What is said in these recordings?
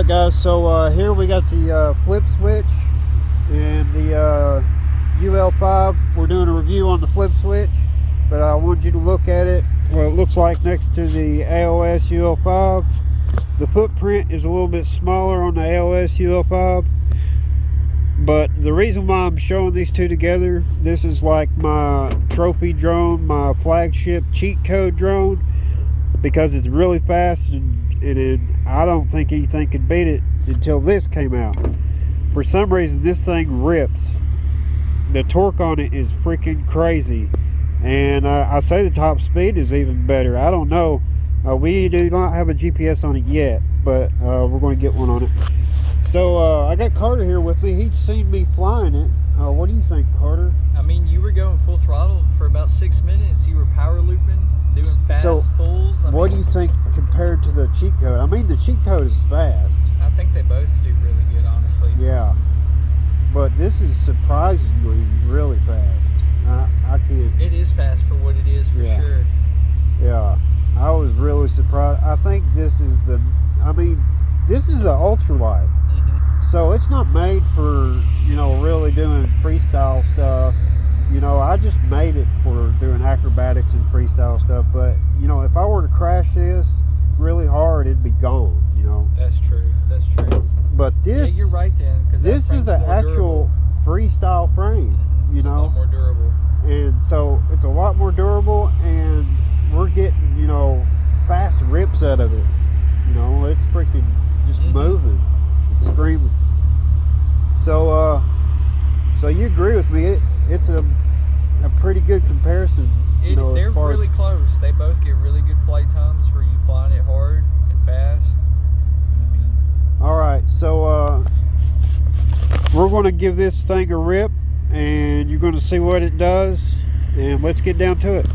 guys, so here we got the flip switch and the UL5. We're doing a review on the flip switch, but I wanted you to look at it, what it looks like next to the AOS UL5. The footprint is a little bit smaller on the AOS UL5, but the reason why I'm showing these two together, this is like my trophy drone, my flagship cheat code drone, because it's really fast, and I don't think anything could beat it until this came out. For some reason, this thing rips. The torque on it is freaking crazy, and I say the top speed is even better. I don't know. We do not have a GPS on it yet, but we're going to get one on it. So I got Carter here with me. He's seen me flying it. What do you think, Carter? I mean, you were going full throttle for about 6 minutes. You were power looping, doing fast pulls. What do you think compared to the cheat code? I mean, the cheat code is fast. I think they both do really good, honestly. Yeah, but this is surprisingly really fast. I can't. It is fast for what it is, for sure. Yeah, I was really surprised. I think this is this is an ultralight. So it's not made for, really doing freestyle stuff. I just made it for doing acrobatics and freestyle stuff. But, if I were to crash this really hard, it'd be gone, That's true. That's true. But this... Yeah, you're right then. This is an actual freestyle frame, It's a lot more durable. And so it's a lot more durable, and we're getting, fast rips out of it. It's freaking just moving. Screaming. So you agree with me? It's a pretty good comparison. They're really close. They both get really good flight times for you flying it hard and fast. All right, so we're going to give this thing a rip, and you're going to see what it does, and let's get down to it.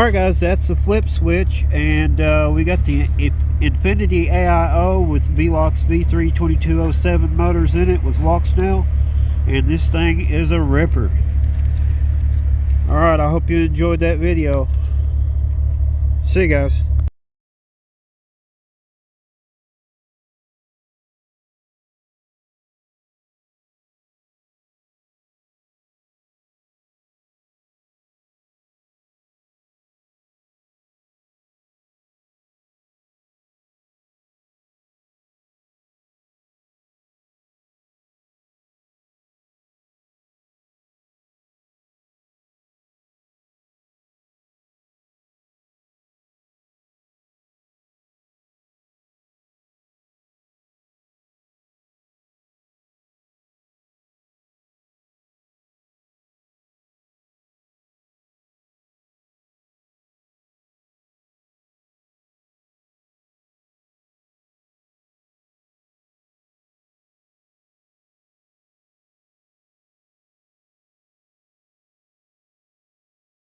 Alright guys, that's the flip switch, and we got the Infinity AIO with Velox V3 2207 motors in it with walk snail, and this thing is a ripper. Alright, I hope you enjoyed that video. See you guys.